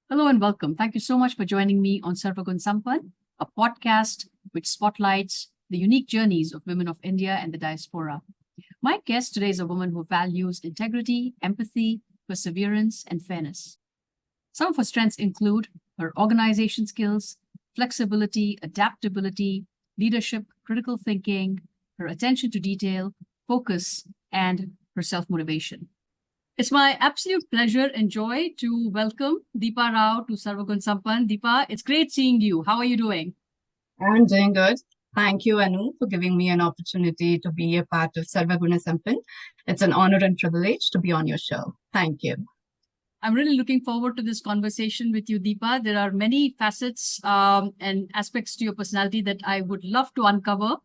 Hello and welcome. Thank you so much for joining me on Sarva Gunn Sampann, a podcast which spotlights the unique journeys of women of India and the diaspora. My guest today is a woman who values integrity, empathy, perseverance, and fairness. Some of her strengths include her organization skills, flexibility, adaptability, leadership, critical thinking, her attention to detail, focus, and her self motivation. It's my absolute pleasure and joy to welcome Deepa Rao to Sarva Gunn Sampann. Deepa, it's great seeing you. How are you doing? I'm doing good. Thank you, Anu, for giving me an opportunity to be a part of Sarva Gunn Sampann. It's an honor and privilege to be on your show. Thank you. I'm really looking forward to this conversation with you, Deepa. There are many facets and aspects to your personality that I would love to uncover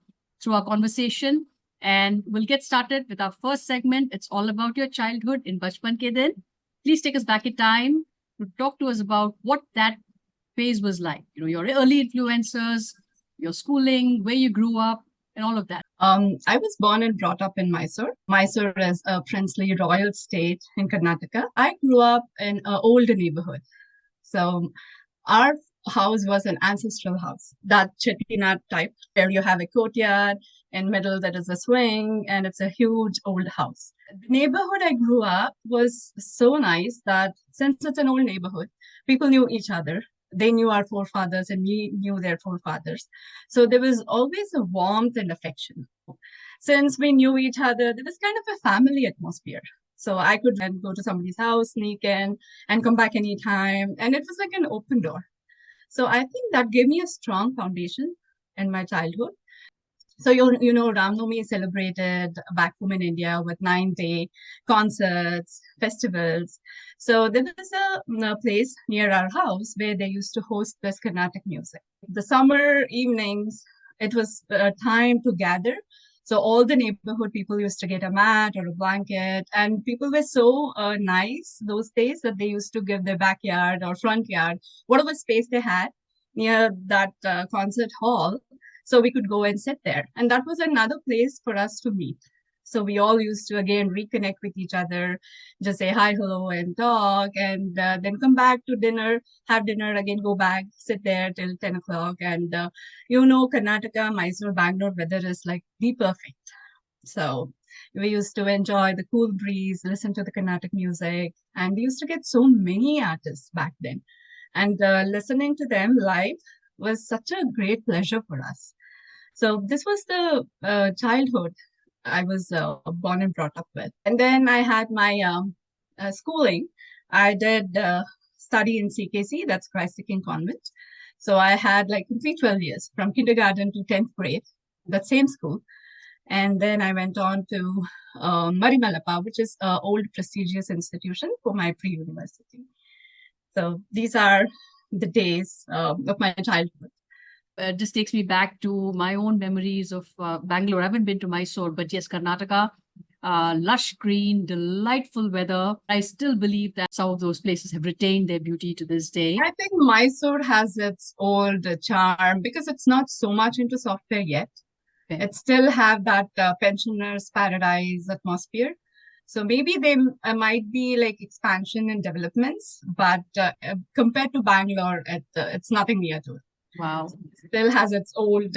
through our conversation. And we'll get started with our first segment. It's all about your childhood in Bachchpan ke din. Please take us back in time to talk to us about what that phase was like. You know, your early influences, your schooling, where you grew up, and all of that. I was born and brought up in Mysuru. Mysuru is a princely royal state in Karnataka. I grew up in an old neighborhood. So our house was an ancestral house, that chettinad type, where you have a courtyard, in middle there is a swing, and it's a huge old house. The neighborhood I grew up was so nice that since it's an old neighborhood, people knew each other. They knew our forefathers and we knew their forefathers. So there was always a warmth and affection. Since we knew each other, there was kind of a family atmosphere. So I could then go to somebody's house, sneak in, and come back anytime. And it was like an open door. So I think that gave me a strong foundation in my childhood. So you know, Ram Navami is celebrated back home in India with 9-day concerts, festivals. So there was a place near our house where they used to host this Carnatic music. The summer evenings, it was a time to gather. So all the neighborhood people used to get a mat or a blanket, and people were so nice those days that they used to give their backyard or front yard, whatever space they had near that concert hall, so we could go and sit there. And that was another place for us to meet. So we all used to again reconnect with each other, just say hi, hello, and talk, and then come back to dinner, have dinner, again go back, sit there till 10 o'clock. And Karnataka, Mysore, Bangalore weather is like the perfect. So we used to enjoy the cool breeze, listen to the Carnatic music, and we used to get so many artists back then. And listening to them live was such a great pleasure for us. So this was the childhood I was born and brought up with. And then I had my schooling. I did study in CKC, that's Christ the King Convent. So I had like complete 12 years from kindergarten to 10th grade, that same school. And then I went on to Marimalapa, which is an old prestigious institution for my pre-university. So these are the days of my childhood. Just takes me back to my own memories of Bangalore. I haven't been to Mysore, but yes, Karnataka, lush green, delightful weather. I still believe that some of those places have retained their beauty to this day. I think Mysore has its old charm because it's not so much into software yet. Okay. It still have that pensioners' paradise atmosphere. So maybe they might be like expansion and developments, but compared to Bangalore, it's nothing near to it. Wow. It still has its old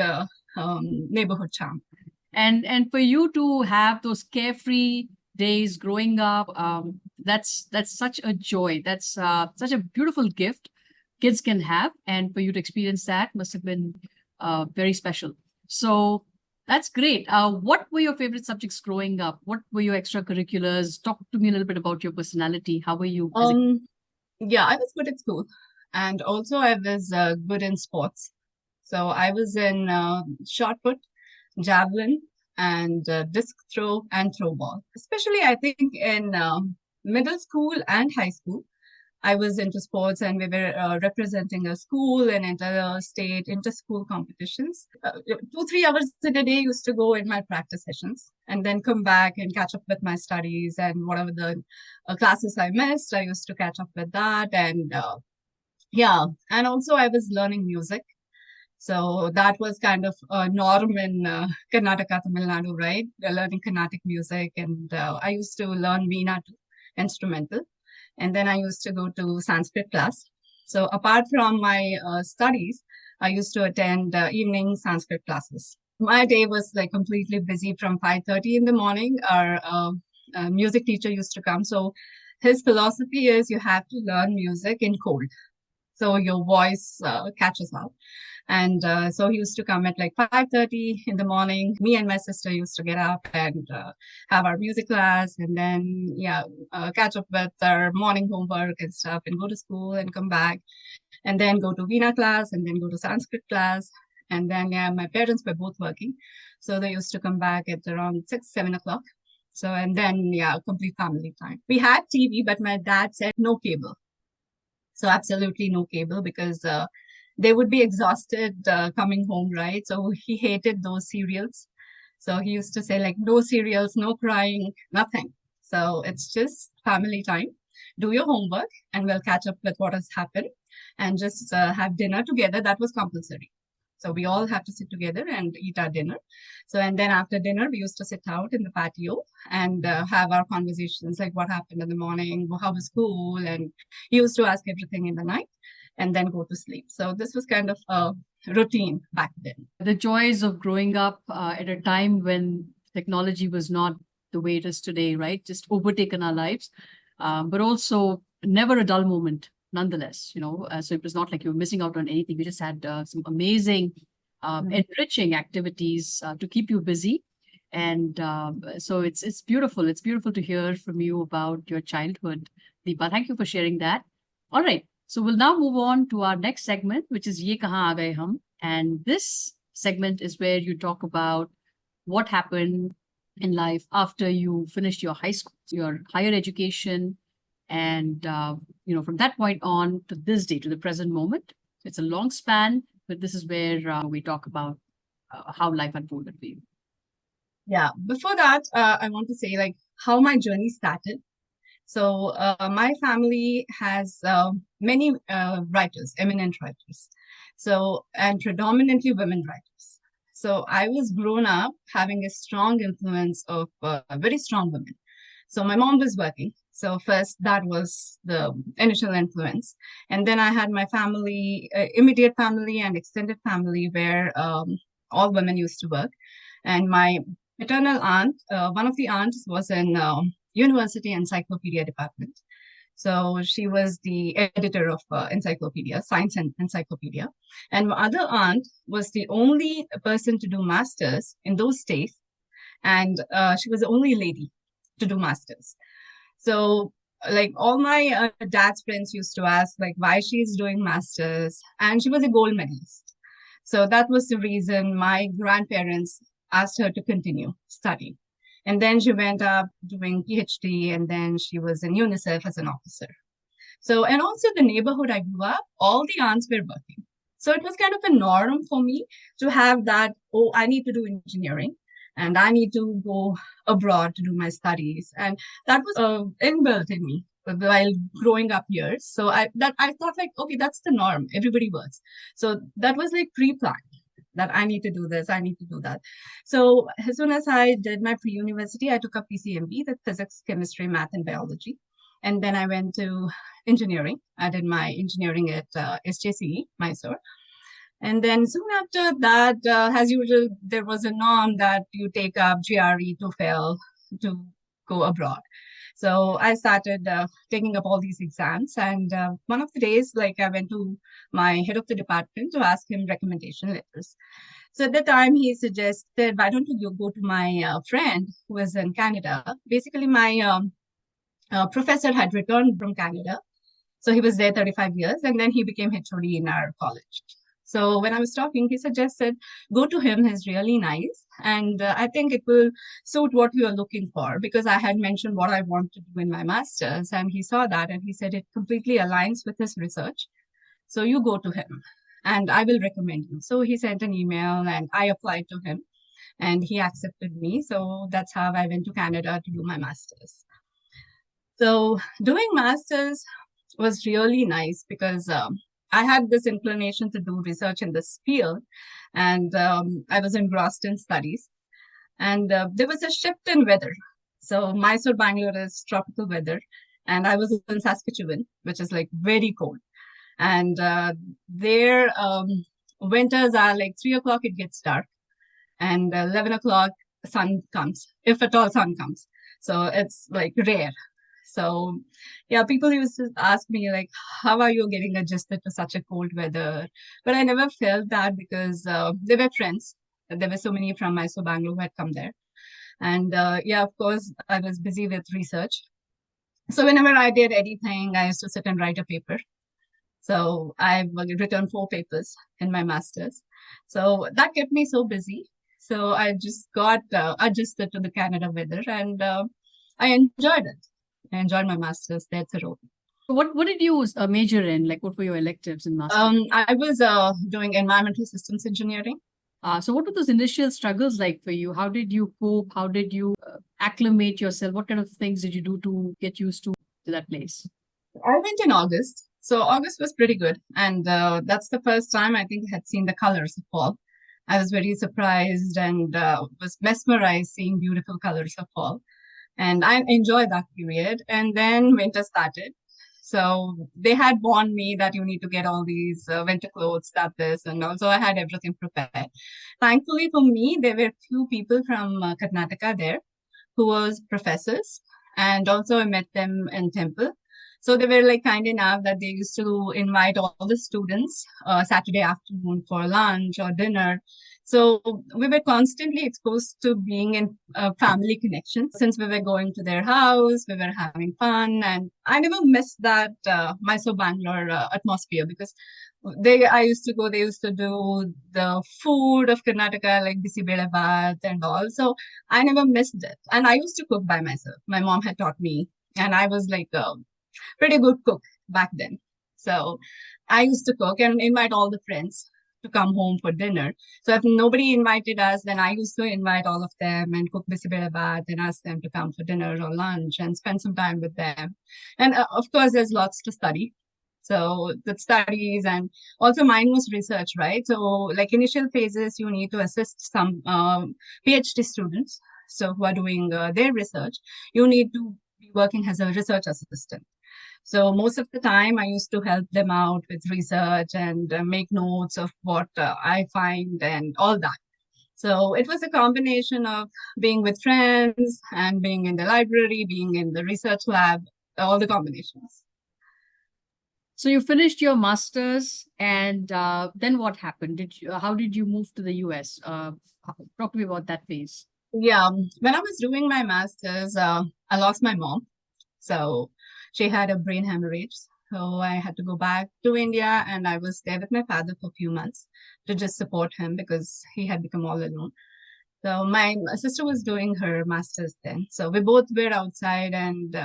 neighborhood charm. And for you to have those carefree days growing up, that's such a joy. That's such a beautiful gift kids can have. And for you to experience that must have been very special. So that's great. What were your favorite subjects growing up? What were your extracurriculars? Talk to me a little bit about your personality. How were you? Yeah, I was good at school. And also, I was good in sports. So I was in shot put, javelin, and disc throw and throw ball. Especially, I think in middle school and high school, I was into sports, and we were representing a school and inter-state, inter-school competitions. 2-3 hours in a day used to go in my practice sessions, and then come back and catch up with my studies and whatever the classes I missed. I used to catch up with that, and yeah, and also I was learning music. So that was kind of a norm in Karnataka, Tamil Nadu, right? Learning Carnatic music. And I used to learn Veena too, instrumental. And then I used to go to Sanskrit class. So apart from my studies, I used to attend evening Sanskrit classes. My day was like completely busy from 5:30 in the morning. Our music teacher used to come. So his philosophy is you have to learn music in cold. So your voice catches up. And so he used to come at like 5:30 in the morning. Me and my sister used to get up and have our music class, and then catch up with our morning homework and stuff, and go to school and come back, and then go to Veena class, and then go to Sanskrit class. And then my parents were both working, so they used to come back at around 6, 7 o'clock. So and then complete family time. We had TV, but my dad said no cable. So absolutely no cable because they would be exhausted coming home, right? So he hated those serials. So he used to say like no serials, no crying, nothing. So it's just family time. Do your homework and we'll catch up with what has happened and just have dinner together. That was compulsory. So we all have to sit together and eat our dinner. So, and then after dinner, we used to sit out in the patio and have our conversations like what happened in the morning, how was school, and he used to ask everything in the night and then go to sleep. So this was kind of a routine back then. The joys of growing up at a time when technology was not the way it is today, right? Just overtaken our lives, but also never a dull moment, nonetheless. So it was not like you were missing out on anything. We just had some amazing, enriching activities to keep you busy. And so it's beautiful. It's beautiful to hear from you about your childhood, Deepa. Thank you for sharing that. All right. So we'll now move on to our next segment, which is Ye Kahaan Aa Gaye Hum. And this segment is where you talk about what happened in life after you finished your high school, your higher education, and from that point on to this day, to the present moment. It's a long span, but this is where we talk about how life unfolded for you. Yeah. Before that, I want to say like how my journey started. So my family has many writers, eminent writers. So and predominantly women writers. So I was grown up having a strong influence of very strong women. So my mom was working. So first that was the initial influence, and then I had my family, immediate family and extended family, where all women used to work, and my maternal aunt, one of the aunts was in university encyclopedia department. So she was the editor of encyclopedia, science and encyclopedia. And my other aunt was the only person to do masters in those days. And she was the only lady to do masters. So like all my dad's friends used to ask like why she's doing masters. And she was a gold medalist. So that was the reason my grandparents asked her to continue studying. And then she went up doing PhD, and then she was in UNICEF as an officer. So, and also the neighborhood I grew up, all the aunts were working. So it was kind of a norm for me to have that, oh, I need to do engineering and I need to go abroad to do my studies. And that was inbuilt in me while growing up years. So I thought like, okay, that's the norm. Everybody works. So that was like pre-planned that I need to do this, I need to do that. So as soon as I did my pre-university, I took up PCMB, the physics, chemistry, math, and biology. And then I went to engineering. I did my engineering at SJCE, Mysuru. And then soon after that, as usual, there was a norm that you take up GRE to fail to go abroad. So I started taking up all these exams. And one of the days, like I went to my head of the department to ask him recommendation letters. So at the time, he suggested, why don't you go to my friend who was in Canada? Basically, my professor had returned from Canada. So he was there 35 years, and then he became HOD in our college. So when I was talking, he suggested, go to him. He's really nice. And I think it will suit what you are looking for, because I had mentioned what I want to do in my master's. And he saw that and he said it completely aligns with his research. So you go to him and I will recommend you. So he sent an email and I applied to him and he accepted me. So that's how I went to Canada to do my master's. So doing master's was really nice because I had this inclination to do research in this field, and I was engrossed in studies. And there was a shift in weather. So Mysore, Bangalore is tropical weather, and I was in Saskatchewan, which is like very cold. And there, winters are like 3 o'clock, it gets dark, and 11 o'clock, sun comes, if at all sun comes. So it's like rare. So yeah, people used to ask me like, how are you getting adjusted to such a cold weather? But I never felt that because they were friends. There were so many from Mysore, Bangalore who had come there. And yeah, of course, I was busy with research. So whenever I did anything, I used to sit and write a paper. So I've written 4 papers in my master's. So that kept me so busy. So I just got adjusted to the Canada weather, and I enjoyed it. I enjoyed my master's. That's a role. What did you major in? Like, what were your electives in master's? I was doing environmental systems engineering. So what were those initial struggles like for you? How did you cope? How did you acclimate yourself? What kind of things did you do to get used to that place? I went in August. So August was pretty good. And that's the first time I think I had seen the colors of fall. I was very surprised and was mesmerized seeing beautiful colors of fall. And I enjoyed that period. And then winter started. So they had warned me that you need to get all these winter clothes, that this, and also I had everything prepared. Thankfully for me, there were few people from Karnataka there who was professors, and also I met them in temple. So they were like kind enough that they used to invite all the students Saturday afternoon for lunch or dinner. So we were constantly exposed to being in family connections. Since we were going to their house, we were having fun, and I never missed that Mysore Bangalore atmosphere because I used to go. They used to do the food of Karnataka like bisi bele baat and all. So I never missed it, and I used to cook by myself. My mom had taught me, and I was like a pretty good cook back then. So I used to cook and invite all the friends to come home for dinner. So if nobody invited us, then I used to invite all of them and cook bisibere baat and ask them to come for dinner or lunch and spend some time with them. And of course, there's lots to study. So the studies and also mine was research, right? So like initial phases, you need to assist some PhD students. So who are doing their research, you need to be working as a research assistant. So most of the time, I used to help them out with research and make notes of what I find and all that. So it was a combination of being with friends and being in the library, being in the research lab, all the combinations. So you finished your master's, and then what happened? How did you move to the US? Talk to me about that phase. Yeah, when I was doing my master's, I lost my mom. So she had a brain hemorrhage. So I had to go back to India, and I was there with my father for a few months to just support him because he had become all alone. So my sister was doing her master's then. So we both were outside, and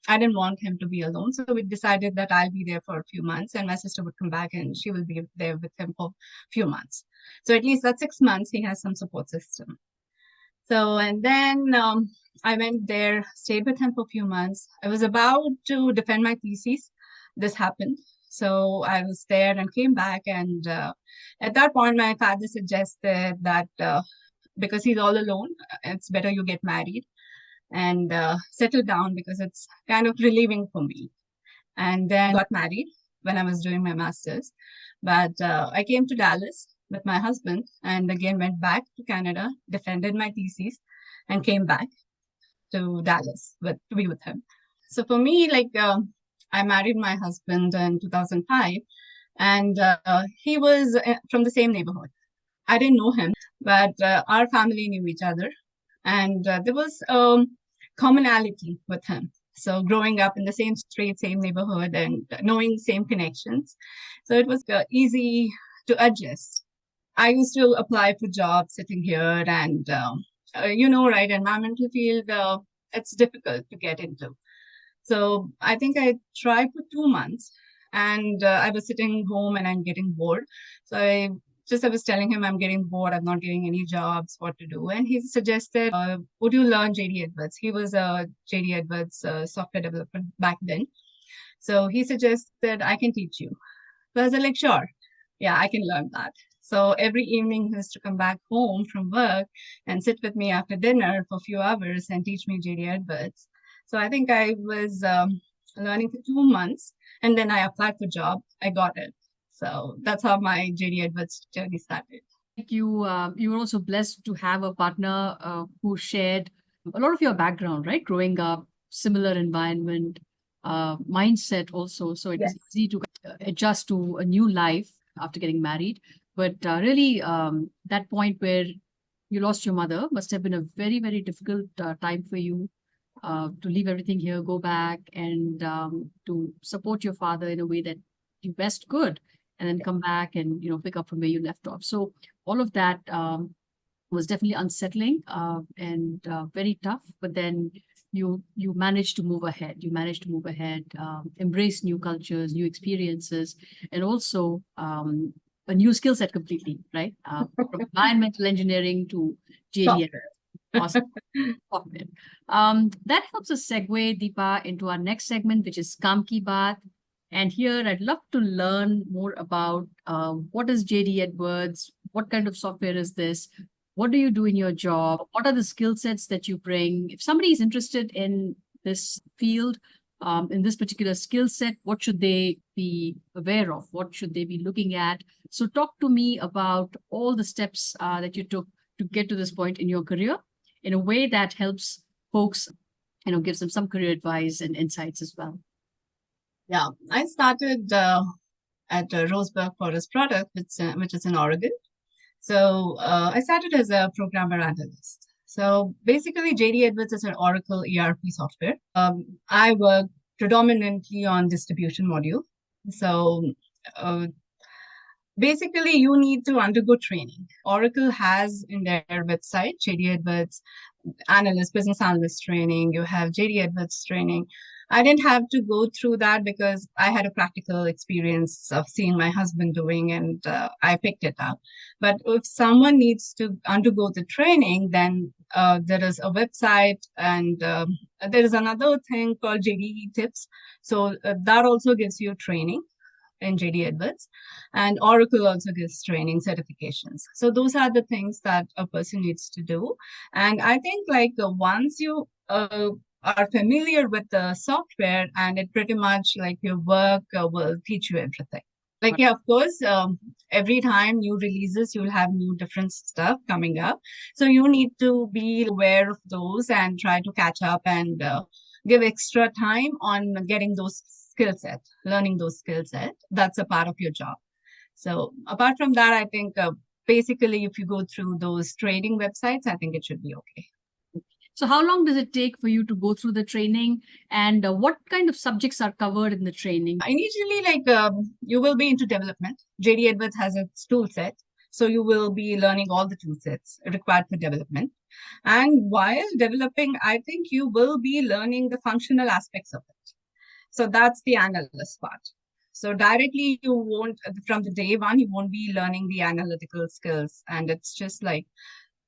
I didn't want him to be alone. So we decided that I'll be there for a few months, and my sister would come back and she will be there with him for a few months. So at least that 6 months, he has some support system. So, and then I went there, stayed with him for a few months. I was about to defend my thesis. This happened. So I was there and came back. And at that point, my father suggested that because he's all alone, it's better you get married and settle down because it's kind of relieving for me. And then I got married when I was doing my master's. But I came to Dallas with my husband and again went back to Canada, defended my thesis, and came back to Dallas to be with him. So for me, like I married my husband in 2005, and he was from the same neighborhood. I didn't know him, but our family knew each other, and there was commonality with him. So growing up in the same street, same neighborhood, and knowing same connections, so it was easy to adjust. I used to apply for jobs sitting here, and right, environmental field, it's difficult to get into. So I think I tried for 2 months, and I was sitting home and I'm getting bored. So I was telling him I'm getting bored, I'm not getting any jobs, what to do. And he suggested, would you learn JD Edwards? He was a JD Edwards software developer back then. So he suggested I can teach you. So I was like, sure, yeah, I can learn that. So every evening he used to come back home from work and sit with me after dinner for a few hours and teach me JD Edwards. So I think I was learning for 2 months, and then I applied for job. I got it. So that's how my JD Edwards journey started. You were also blessed to have a partner who shared a lot of your background, right? Growing up, similar environment, mindset also. So it was Yes. easy to adjust to a new life after getting married. But really, that point where you lost your mother must have been a very, very difficult time for you to leave everything here, go back, and to support your father in a way that you best could, and then come back and pick up from where you left off. So all of that was definitely unsettling and very tough. But then you managed to move ahead. You managed to move ahead, embrace new cultures, new experiences, and also a new skill set completely, right? From environmental engineering to JDS. Software. Awesome. Software. That helps us segue, Deepa, into our next segment, which is Kaam Ki Baat. And here I'd love to learn more about what is JD Edwards, what kind of software is this, what do you do in your job, what are the skill sets that you bring. If somebody is interested in this field, in this particular skill set, what should they be aware of? What should they be looking at? So talk to me about all the steps that you took to get to this point in your career in a way that helps folks, gives them some career advice and insights as well. Yeah, I started at Roseburg Forest Product, which is in Oregon. So I started as a programmer analyst. So basically, JD Edwards is an Oracle ERP software. I work predominantly on distribution module. So uh, basically, you need to undergo training. Oracle has in their website JD Edwards business analyst training, you have JD Edwards training. I didn't have to go through that because I had a practical experience of seeing my husband doing, and I picked it up. But if someone needs to undergo the training, then there is a website, and there is another thing called JD Tips. So that also gives you training in JD Edwards, and Oracle also gives training certifications. So those are the things that a person needs to do. And I think once you are familiar with the software, and it pretty much like your work will teach you everything. Like, yeah, of course, every time new releases, you'll have new different stuff coming up. So you need to be aware of those and try to catch up and give extra time on getting those skill set, learning those skill set. That's a part of your job. So apart from that, I think basically if you go through those trading websites, I think it should be okay. So how long does it take for you to go through the training, and what kind of subjects are covered in the training? Initially, you will be into development. JD Edwards has a tool set. So you will be learning all the tool sets required for development. And while developing, I think you will be learning the functional aspects of it. So that's the analyst part. So directly, you won't, from the day one, you won't be learning the analytical skills. And it's just like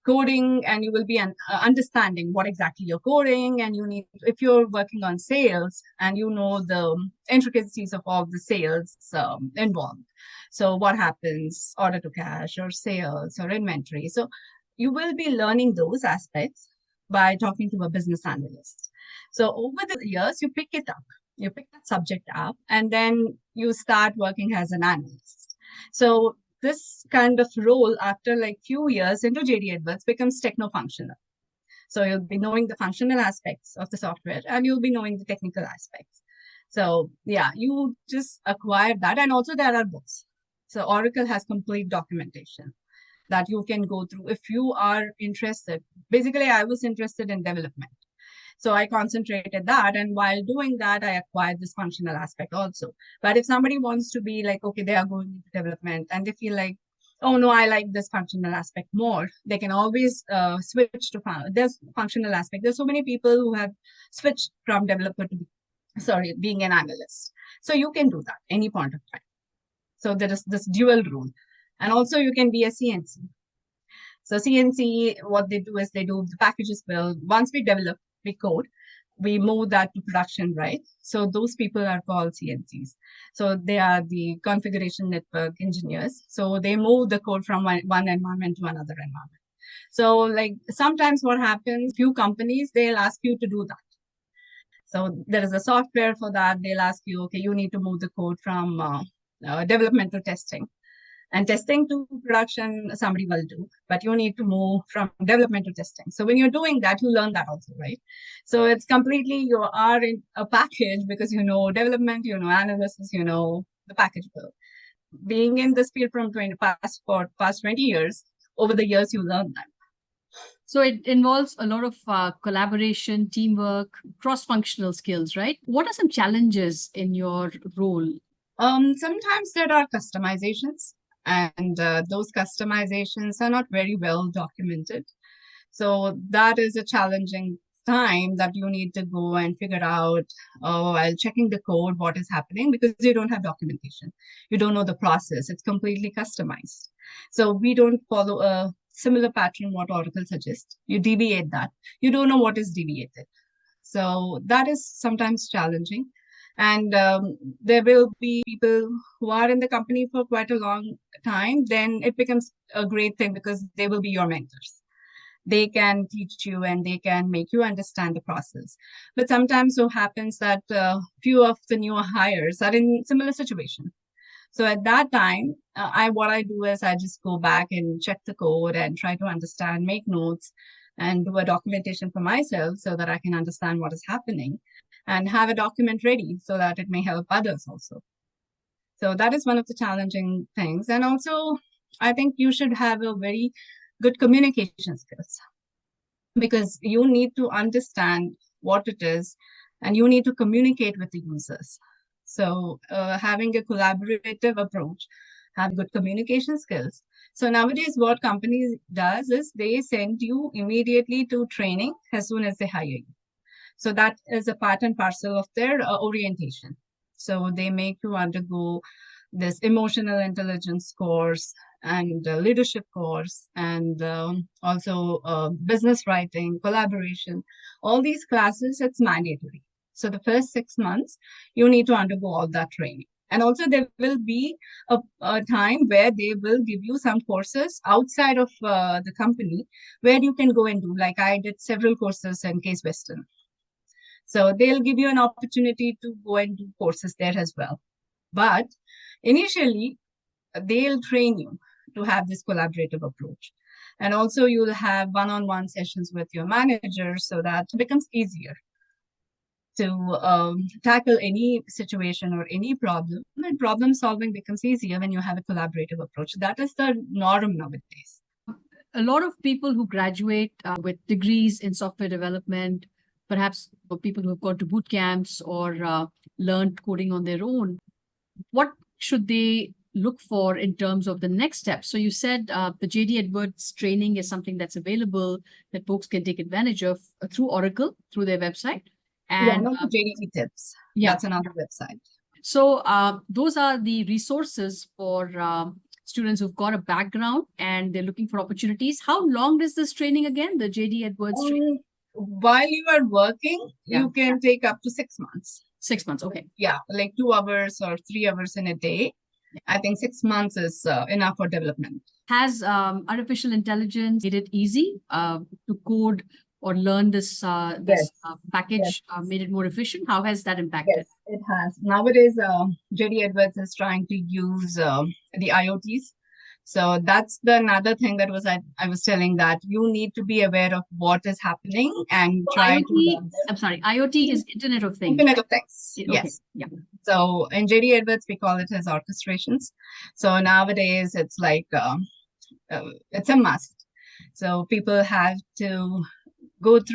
coding, and you will be understanding what exactly you're coding. And you need, if you're working on sales and you know the intricacies of all the sales involved. So what happens, order to cash or sales or inventory. So you will be learning those aspects by talking to a business analyst. So over the years, you pick it up, you pick that subject up, and then you start working as an analyst. So this kind of role, after like few years into JD Edwards, becomes techno-functional. So you'll be knowing the functional aspects of the software, and you'll be knowing the technical aspects. So yeah, you just acquire that. And also there are books. So Oracle has complete documentation that you can go through if you are interested. Basically, I was interested in development. So I concentrated that. And while doing that, I acquired this functional aspect also. But if somebody wants to be like, okay, they are going into development and they feel like, oh no, I like this functional aspect more, they can always switch to there's functional aspect. There's so many people who have switched from developer to being an analyst. So you can do that any point of time. So there is this dual role. And also you can be a CNC. So CNC, what they do is they do the packages build. Once we develop, we code, we move that to production, right? So those people are called CNCs. So they are the configuration network engineers. So they move the code from one environment to another environment. So like sometimes what happens, few companies, they'll ask you to do that. So there is a software for that. They'll ask you, okay, you need to move the code from development to testing. And testing to production, somebody will do, but you need to move from development to testing. So when you're doing that, you learn that also, right? So it's completely, you are in a package because you know development, you know analysis, you know the package build. Being in this field from past 20 years, over the years, you learn that. So it involves a lot of collaboration, teamwork, cross-functional skills, right? What are some challenges in your role? Sometimes there are customizations, and those customizations are not very well documented. So that is a challenging time that you need to go and figure out while checking the code what is happening, because you don't have documentation. You don't know the process. It's completely customized. So we don't follow a similar pattern what Oracle suggests. You deviate that. You don't know what is deviated. So that is sometimes challenging. And there will be people who are in the company for quite a long time, then it becomes a great thing because they will be your mentors. They can teach you and they can make you understand the process. But sometimes so happens that few of the newer hires are in similar situation. So at that time, what I do is I just go back and check the code and try to understand, make notes, and do a documentation for myself so that I can understand what is happening and have a document ready so that it may help others also. So that is one of the challenging things. And also, I think you should have a very good communication skills, because you need to understand what it is and you need to communicate with the users. So having a collaborative approach, have good communication skills. So nowadays what companies does is they send you immediately to training as soon as they hire you. So that is a part and parcel of their orientation. So they make you undergo this emotional intelligence course and leadership course, and also business writing, collaboration. All these classes, it's mandatory. So the first 6 months, you need to undergo all that training. And also there will be a time where they will give you some courses outside of the company where you can go and do. Like I did several courses in Case Western. So they'll give you an opportunity to go and do courses there as well. But initially, they'll train you to have this collaborative approach. And also you'll have one-on-one sessions with your manager so that it becomes easier to tackle any situation or any problem. And problem solving becomes easier when you have a collaborative approach. That is the norm nowadays. A lot of people who graduate with degrees in software development, perhaps for people who have gone to boot camps or learned coding on their own, what should they look for in terms of the next steps? So you said the JD Edwards training is something that's available that folks can take advantage of through Oracle, through their website. And also JD tips. Yeah. That's another website. So those are the resources for students who've got a background and they're looking for opportunities. How long is this training again, the JD Edwards training? While you are working, you can take up to 6 months. 6 months, okay. Yeah, like 2 hours or 3 hours in a day. I think 6 months is enough for development. Has artificial intelligence made it easy to code or learn this package, made it more efficient? How has that impacted? Yes, it has. Nowadays, JD Edwards is trying to use the IoTs. So that's another thing that I was telling, that you need to be aware of what is happening and try to. I'm sorry, IoT is Internet of Things. Internet of Things. Okay. Yes. Yeah. So in JD Edwards, we call it as orchestrations. So nowadays, it's like it's a must. So people have to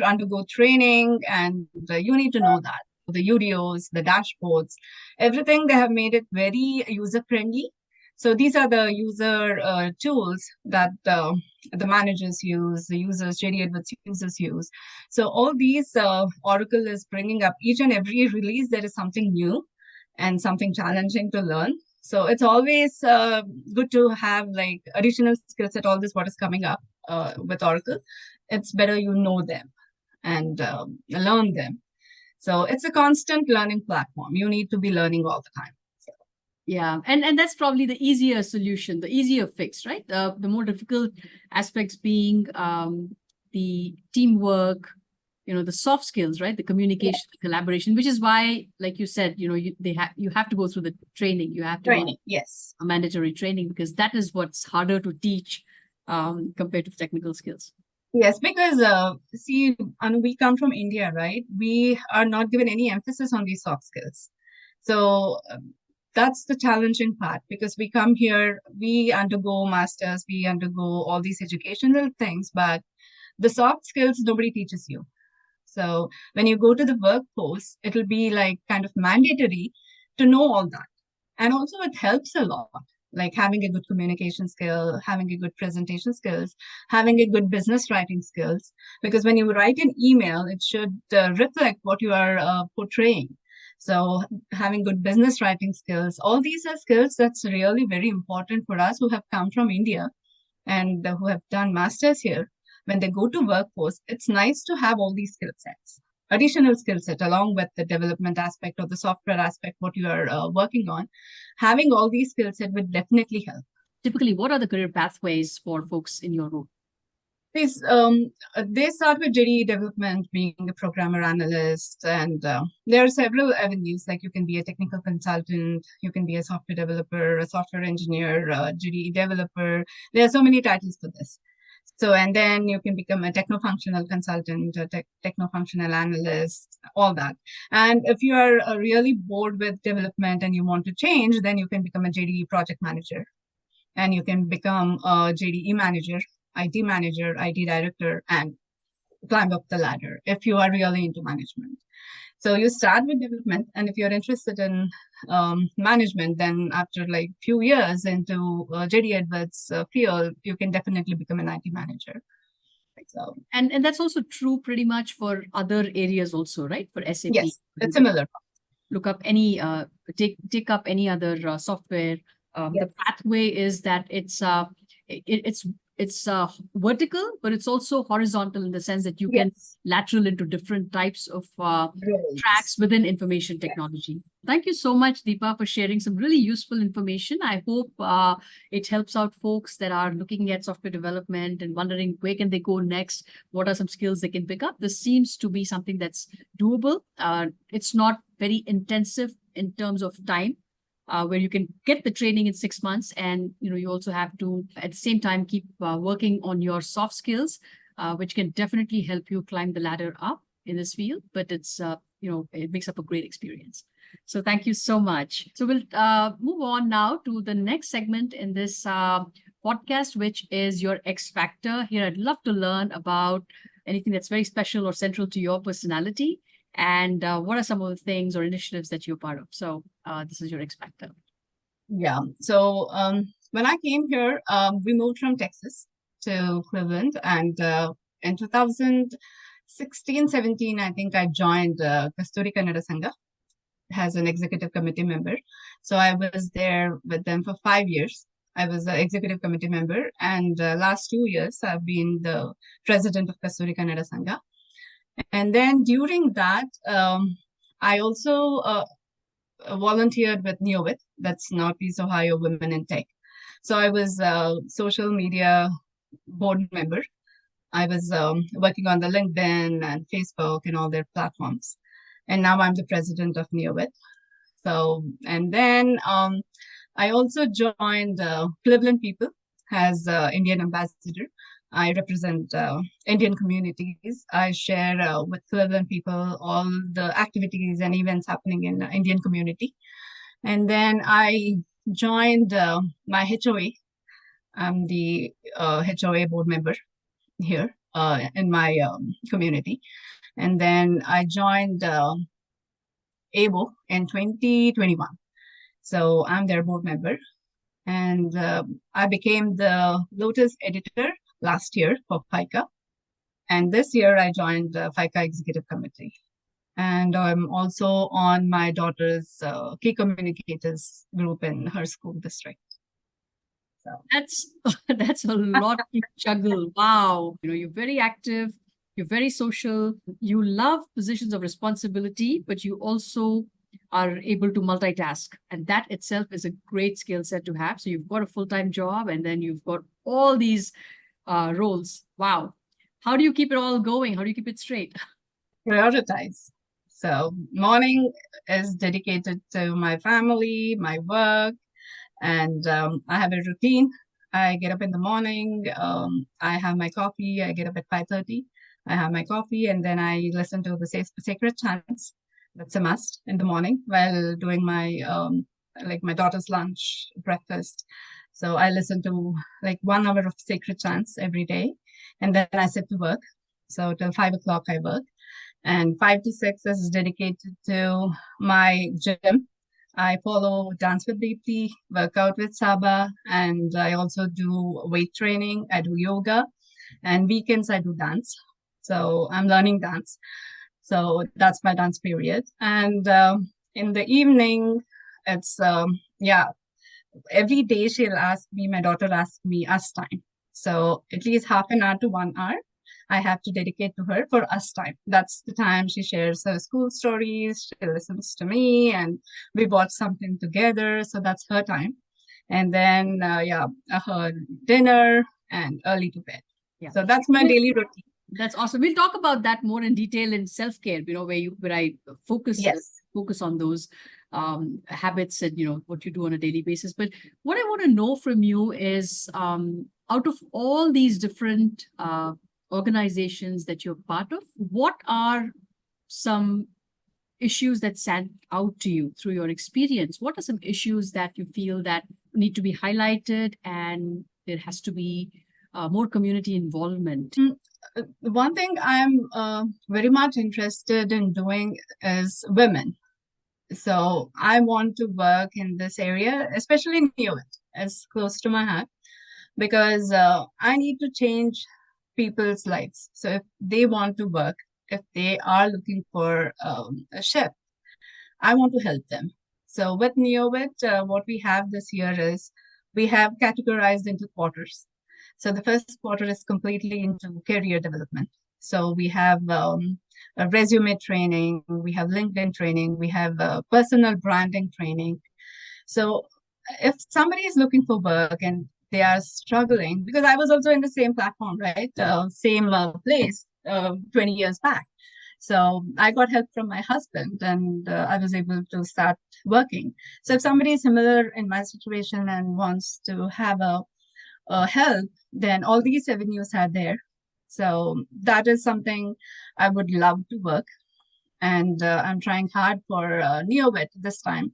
undergo training, and you need to know that the UDOs, the dashboards, everything, they have made it very user friendly. So these are the user tools that the managers use, the users, JD Edwards users use. So all these Oracle is bringing up. Each and every release, there is something new and something challenging to learn. So it's always good to have like additional skills at all this what is coming up with Oracle. It's better you know them and learn them. So it's a constant learning platform. You need to be learning all the time. So, Yeah, and that's probably the easier solution, the easier fix, right? The more difficult aspects being the teamwork, the soft skills, right? The yeah, communication, the collaboration, which is why, like you said, you have to go through the training. You have to go training. Yes. a mandatory training because that is what's harder to teach compared to technical skills. Yes, because see, Anu, we come from India, right? We are not given any emphasis on these soft skills. So that's the challenging part because we come here, we undergo masters, we undergo all these educational things, but the soft skills nobody teaches you. So when you go to the workforce, it'll be like kind of mandatory to know all that. And also it helps a lot, like having a good communication skill, having a good presentation skills, having a good business writing skills. Because when you write an email, it should reflect what you are portraying. So having good business writing skills, all these are skills that's really very important for us who have come from India and who have done masters here. When they go to workforce, it's nice to have all these skill sets, additional skill set along with the development aspect or the software aspect, what you are working on. Having all these skill set would definitely help. Typically, what are the career pathways for folks in your role? They start with JDE development, being a programmer analyst, and there are several avenues. Like you can be a technical consultant, you can be a software developer, a software engineer, JDE developer. There are so many titles for this. So, and then you can become a techno-functional consultant, a techno-functional analyst, all that. And if you are really bored with development and you want to change, then you can become a JDE project manager and you can become a JDE manager, IT manager, IT director, and climb up the ladder if you are really into management. So you start with development, and if you're interested in management, then after like few years into JD Edwards field, you can definitely become an IT manager. So And that's also true pretty much for other areas also, right? For SAP, yes, it's similar. look up any take up any other software. Yes, The pathway is that it's vertical, but it's also horizontal in the sense that you can yes, lateral into different types of really. tracks within information Yeah. technology. Thank you so much, Deepa, for sharing some really useful information. I hope it helps out folks that are looking at software development and wondering where can they go next. What are some skills they can pick up? This seems to be something that's doable. It's not very intensive in terms of time, where you can get the training in 6 months, and you also have to at the same time keep working on your soft skills, which can definitely help you climb the ladder up in this field. But it makes up a great experience. So thank you so much. So we'll move on now to the next segment in this podcast, which is your X Factor. Here, I'd love to learn about anything that's very special or central to your personality. And what are some of the things or initiatives that you're part of? So this is your X Factor. Yeah. So when I came here, we moved from Texas to Cleveland, and in 2016, 17, I think I joined Kasturi Kannada Sangha as an executive committee member. So I was there with them for 5 years. I was an executive committee member, and last 2 years I've been the president of Kasturi Kannada Sangha. And then during that, I also volunteered with NeoWith, that's Northeast Ohio Women in Tech. So I was a social media board member. I was working on the LinkedIn and Facebook and all their platforms. And now I'm the president of NeoWith. So, and then I also joined Cleveland People as Indian ambassador. I represent Indian communities. I share with Cleveland People all the activities and events happening in the Indian community. And then I joined my HOA. I'm the HOA board member here in my community. And then I joined ABO in 2021. So I'm their board member. And I became the Lotus editor last year for FICA. And this year I joined the FICA Executive Committee. And I'm also on my daughter's key communicators group in her school district. So That's that's a lot to juggle. Wow. You're very active. You're very social. You love positions of responsibility, but you also are able to multitask. And that itself is a great skill set to have. So you've got a full-time job and then you've got all these roles. Wow. How do you keep it all going? How do you keep it straight? Prioritize. So morning is dedicated to my family, my work, and I have a routine. I get up in the morning. I have my coffee. I get up at 5:30. I have my coffee, and then I listen to the sacred chants. That's a must in the morning while doing my like my daughter's lunch, breakfast. So I listen to like 1 hour of sacred chants every day, and then I sit to work. So till 5 o'clock I work, and 5 to 6 is dedicated to my gym. I follow Dance with Deepti, workout with Saba, and I also do weight training. I do yoga, and weekends I do dance. So I'm learning dance. So that's my dance period. And in the evening, it's, yeah, every day she'll ask me, my daughter asks me us time. So at least half an hour to 1 hour I have to dedicate to her for us time. That's the time she shares her school stories, she listens to me, and we watch something together. So that's her time. And then, yeah, her dinner and early to bed. Yeah. So that's my daily routine. That's awesome. We'll talk about that more in detail in self-care, where I focus on those habits and, what you do on a daily basis. But what I want to know from you is, out of all these different organizations that you're part of, what are some issues that stand out to you through your experience? What are some issues that you feel that need to be highlighted and there has to be more community involvement? One thing I'm very much interested in doing is women. So I want to work in this area, especially near it, as close to my heart, because I need to change people's lives. So if they want to work, if they are looking for a chef, I want to help them. So with NeoWit, what we have this year is we have categorized into quarters. So the first quarter is completely into career development. So we have a resume training, we have LinkedIn training, we have personal branding training. So if somebody is looking for work and they are struggling, because I was also in the same platform, right? Same place 20 years back. So I got help from my husband and I was able to start working. So if somebody is similar in my situation and wants to have a help, then all these avenues are there. So that is something I would love to work. And I'm trying hard for NeoWit this time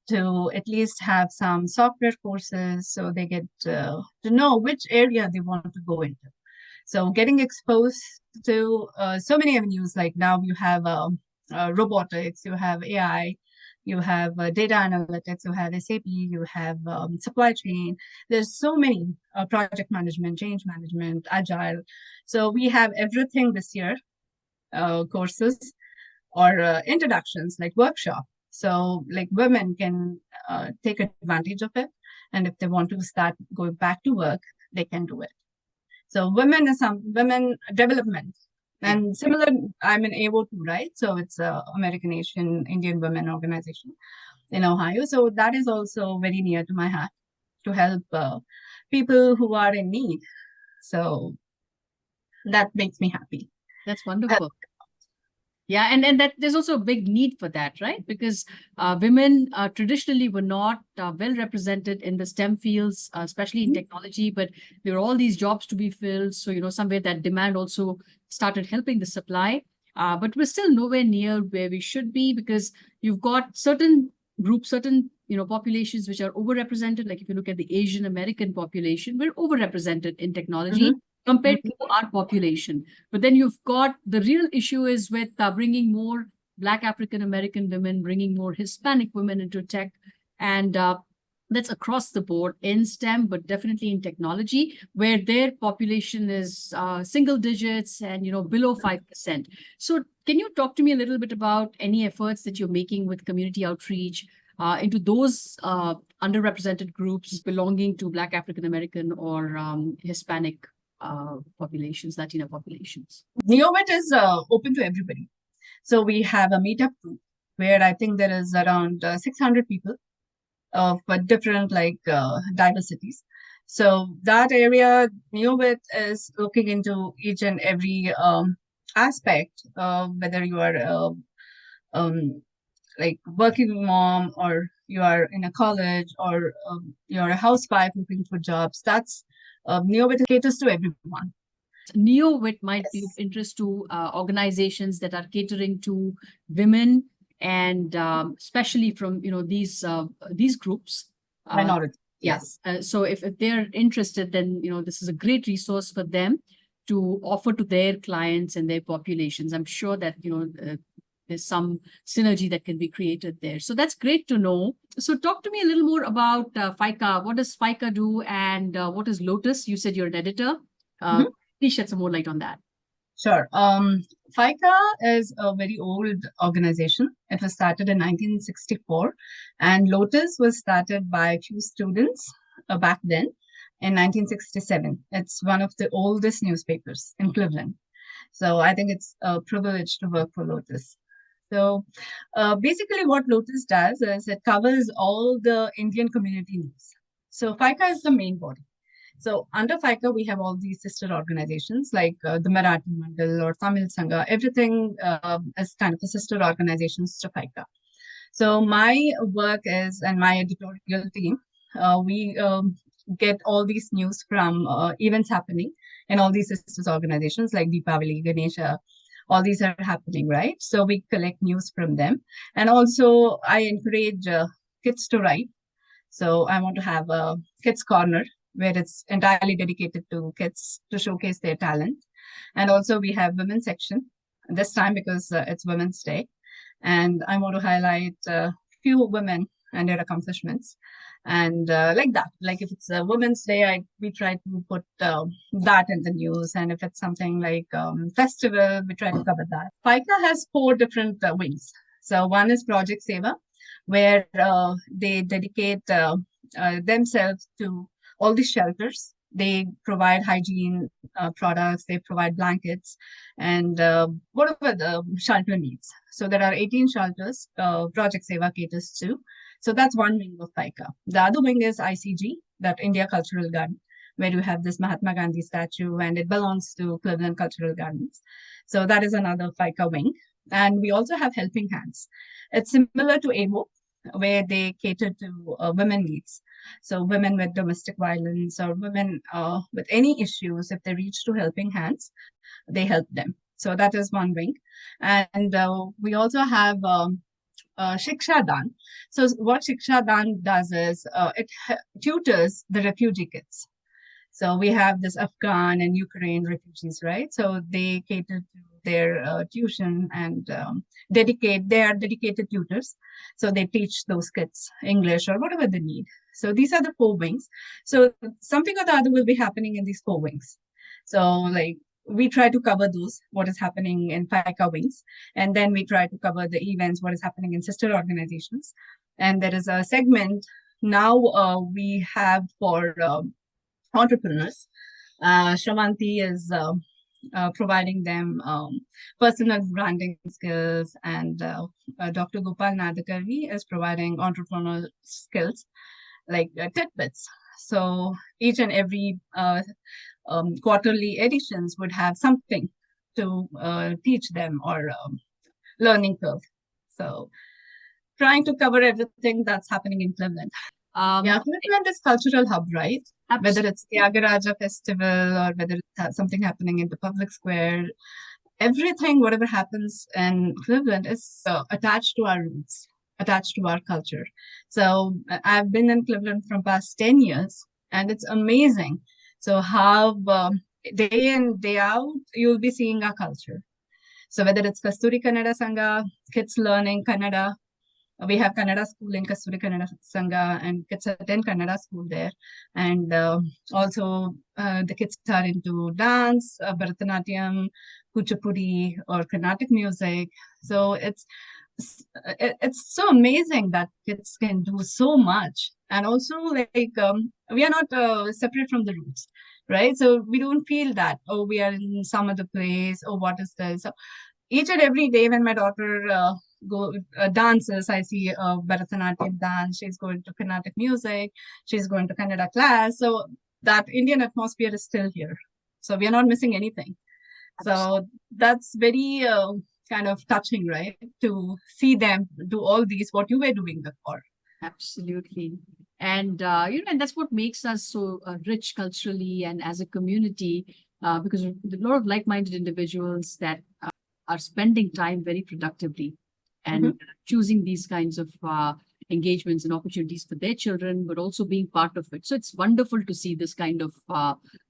to at least have some software courses so they get to know which area they want to go into. So getting exposed to so many avenues, like now you have robotics, you have AI, you have data analytics, you have SAP, you have supply chain. There's so many project management, change management, agile. So we have everything this year, courses or introductions like workshop. So like women can take advantage of it. And if they want to start going back to work, they can do it. So women development and similar, I'm in AO2, right? So it's American Asian Indian Women Organization in Ohio. So that is also very near to my heart to help people who are in need. So that makes me happy. That's wonderful. Yeah, and that there's also a big need for that, right? Because women traditionally were not well represented in the STEM fields, especially in technology, but there were all these jobs to be filled. So, somewhere that demand also started helping the supply. But we're still nowhere near where we should be because you've got certain groups, certain populations which are overrepresented. Like if you look at the Asian American population, we're overrepresented in technology compared to our population. But then you've got the real issue is with bringing more Black African American women, bringing more Hispanic women into tech. And that's across the board in STEM, but definitely in technology, where their population is single digits and, below 5%. So can you talk to me a little bit about any efforts that you're making with community outreach into those underrepresented groups belonging to Black African American or Hispanic populations, Latina populations? NeoVit is open to everybody. So we have a meetup group where I think there is around 600 people of different diversities. So that area, NeoVit is looking into each and every aspect, whether you are um, like working mom or you are in a college or you're a housewife looking for jobs. That's NeoVit caters to everyone. NeoVit might be of Yes. interest to organizations that are catering to women, and especially from these groups. Minority. Yeah. Yes. So if they're interested, then this is a great resource for them to offer to their clients and their populations. I'm sure that there's some synergy that can be created there. So that's great to know. So talk to me a little more about FICA. What does FICA do, and what is Lotus? You said you're an editor. Mhm. Please shed some more light on that. Sure. FICA is a very old organization. It was started in 1964, and Lotus was started by a few students back then in 1967. It's one of the oldest newspapers in Cleveland. So I think it's a privilege to work for Lotus. So basically, what Lotus does is it covers all the Indian community news. So FICA is the main body. So under FICA, we have all these sister organizations like the Marathi Mandal or Tamil Sangha. Everything is kind of a sister organizations to FICA. So my work is, and my editorial team, we get all these news from events happening in all these sisters organizations like Deepavali, Ganesha, all these are happening, right? So we collect news from them. And also I encourage kids to write. So I want to have a kids corner where it's entirely dedicated to kids to showcase their talent. And also we have women's section this time because it's Women's Day. And I want to highlight a few women and their accomplishments. And like that, like if it's a Women's Day, we try to put that in the news. And if it's something like festival, we try to cover that. FICA has four different wings. So one is Project Seva, where they dedicate themselves to all the shelters. They provide hygiene products, they provide blankets, and whatever the shelter needs. So there are 18 shelters Project Seva caters to. So that's one wing of FICA. The other wing is ICG, that India Cultural Garden, where you have this Mahatma Gandhi statue, and it belongs to Cleveland Cultural Gardens. So that is another FICA wing. And we also have Helping Hands. It's similar to AWO, where they cater to women needs. So women with domestic violence or women with any issues, if they reach to Helping Hands, they help them. So that is one wing. And we also have Shiksha Dan. So what Shiksha Dan does is it tutors the refugee kids. So we have this Afghan and Ukraine refugees, right? So they cater to their tuition and they are dedicated tutors. So they teach those kids English or whatever they need. So these are the four wings. So something or the other will be happening in these four wings. So like we try to cover those, what is happening in FICA wings. And then we try to cover the events, what is happening in sister organizations. And there is a segment now we have for entrepreneurs. Shravanti is providing them personal branding skills, and Dr. Gopal Nadakarni is providing entrepreneurial skills like tidbits. So each and every quarterly editions would have something to teach them or learning curve. So trying to cover everything that's happening in Cleveland. Yeah, Cleveland is cultural hub, right? Whether it's the Agaraja festival or whether it's something happening in the public square, everything, whatever happens in Cleveland is attached to our roots, attached to our culture. So I've been in Cleveland from past 10 years and it's amazing. So how day in, day out, you'll be seeing our culture. So whether it's Kasturi Kannada Sangha, kids learning Kannada, we have Kannada school in Kasturi Kannada Sangha, and kids attend Kannada school there. And also the kids are into dance, Bharatanatyam, Kuchipudi, or Carnatic music. So it's so amazing that kids can do so much. And also, like, we are not separate from the roots. right? So we don't feel that, oh, we are in some other place, oh, what is this? So each and every day when my daughter go dances, I see Bharatanatyam dance, she's going to Carnatic music, she's going to Kannada class. So that Indian atmosphere is still here. So we are not missing anything. So that's very kind of touching, right? To see them do all these, what you were doing before. Absolutely. And, and that's what makes us so rich culturally and as a community, because a lot of like-minded individuals that are spending time very productively and choosing these kinds of engagements and opportunities for their children, but also being part of it. So it's wonderful to see this kind of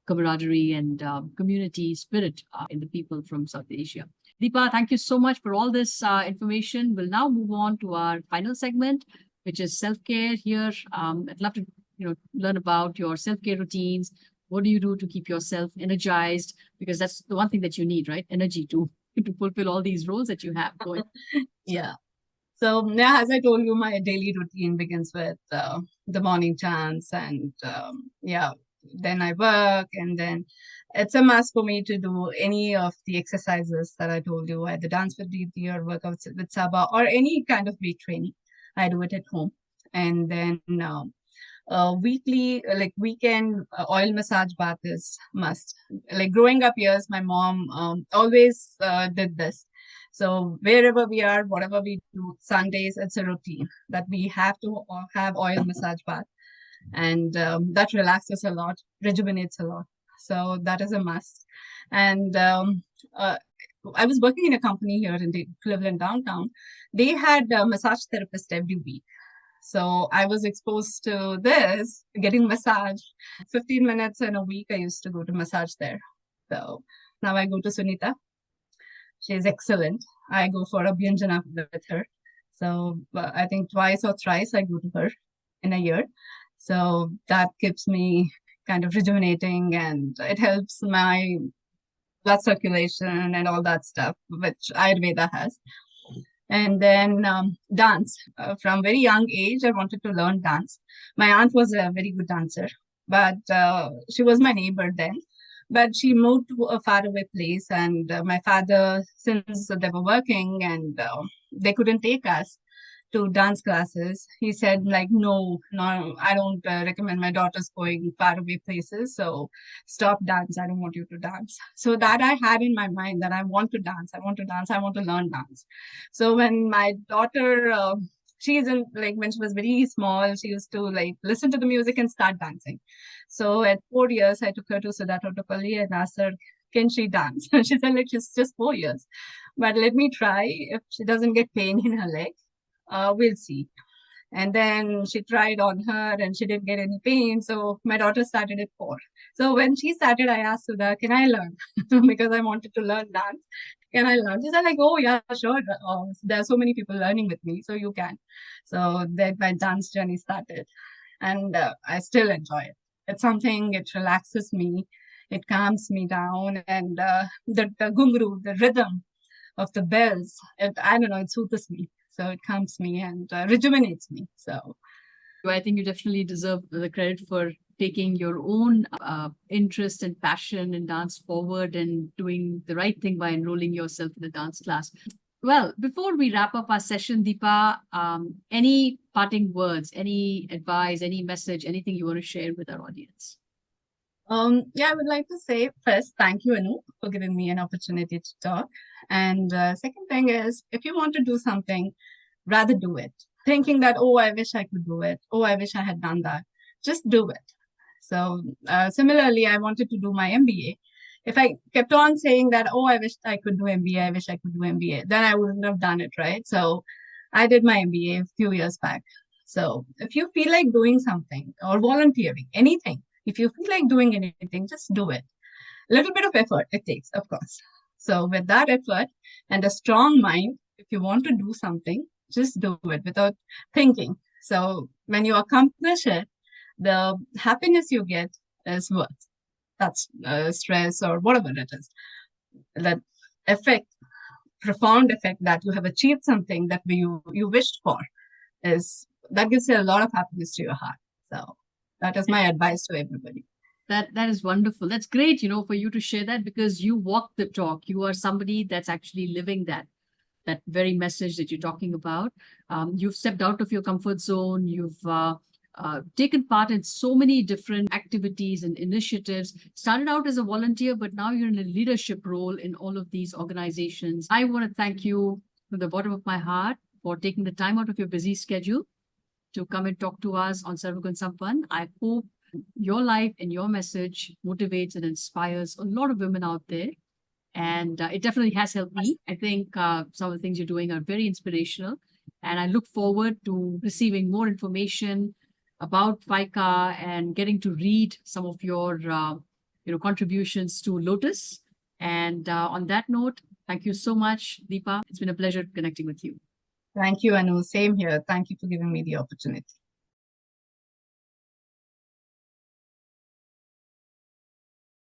camaraderie and community spirit in the people from South Asia. Deepa, thank you so much for all this information. We'll now move on to our final segment, which is self-care here. I'd love to, learn about your self-care routines. What do you do to keep yourself energized? Because that's the one thing that you need, right? Energy to fulfill all these roles that you have going. Yeah. So yeah, as I told you, my daily routine begins with the morning chants, and then I work, and then it's a must for me to do any of the exercises that I told you, either dance with Deepti or workouts with Saba or any kind of weight training. I do it at home, and then weekly, like weekend oil massage bath is must. Like growing up years, my mom always did this. So wherever we are, whatever we do, Sundays, it's a routine that we have to have oil massage bath, and that relaxes a lot, rejuvenates a lot. So that is a must. And I was working in a company here in the Cleveland downtown. They had a massage therapist every week. So I was exposed to this, getting massage. 15 minutes in a week, I used to go to massage there. So now I go to Sunita. She's excellent. I go for a Bhyanjana with her. So I think twice or thrice I go to her in a year. So that keeps me kind of rejuvenating, and it helps my blood circulation and all that stuff, which Ayurveda has. And then dance. From very young age, I wanted to learn dance. My aunt was a very good dancer, but she was my neighbor then. But she moved to a faraway place, and my father, since they were working and they couldn't take us to dance classes, he said like, no, I don't recommend my daughters going faraway places, so stop dance, I don't want you to dance. So that I had in my mind that I want to dance, I want to dance, I want to learn dance. So when my daughter she's in, like, when she was very small, she used to like listen to the music and start dancing. So at 4 years, I took her to Siddhartha and asked her, can she dance? She said like, she's just 4 years, but let me try. If she doesn't get pain in her leg, we'll see. And then she tried on her and she didn't get any pain. So my daughter started at 4. So when she started, I asked Sudha, can I learn? Because I wanted to learn dance. Can I learn? She said like, oh yeah, sure. There are so many people learning with me, so you can. So then my dance journey started, and I still enjoy it. It's something, it relaxes me, it calms me down, and the gungru, the rhythm of the bells, I don't know, it soothes me. So it calms me and rejuvenates me. So I think you definitely deserve the credit for taking your own interest and passion in dance forward and doing the right thing by enrolling yourself in a dance class. Well, before we wrap up our session, Deepa, any parting words, any advice, any message, anything you want to share with our audience? I would like to say first, thank you, Anu, for giving me an opportunity to talk. And second thing is, if you want to do something, rather do it. Thinking that, oh, I wish I could do it. Oh, I wish I had done that. Just do it. So similarly, I wanted to do my MBA. If I kept on saying that, oh, I wish I could do MBA, I wish I could do MBA, then I wouldn't have done it, right? So I did my MBA a few years back. So if you feel like doing something or volunteering, anything, if you feel like doing anything, just do it. A little bit of effort it takes, of course. So with that effort and a strong mind, if you want to do something, just do it without thinking. So when you accomplish it, the happiness you get is worth that's stress or whatever it is. That effect, profound effect that you have achieved something that you wished for, is that gives you a lot of happiness to your heart. So that is my advice to everybody. That is wonderful. That's great, for you to share that because you walk the talk. You are somebody that's actually living that very message that you're talking about. You've stepped out of your comfort zone. You've taken part in so many different activities and initiatives. Started out as a volunteer, but now you're in a leadership role in all of these organizations. I want to thank you from the bottom of my heart for taking the time out of your busy schedule to come and talk to us on Sarva Gunn Sampann. I hope your life and your message motivates and inspires a lot of women out there. And it definitely has helped me. I think some of the things you're doing are very inspirational. And I look forward to receiving more information about FICA and getting to read some of your contributions to Lotus. And on that note, thank you so much, Deepa. It's been a pleasure connecting with you. Thank you, Anu. Same here. Thank you for giving me the opportunity.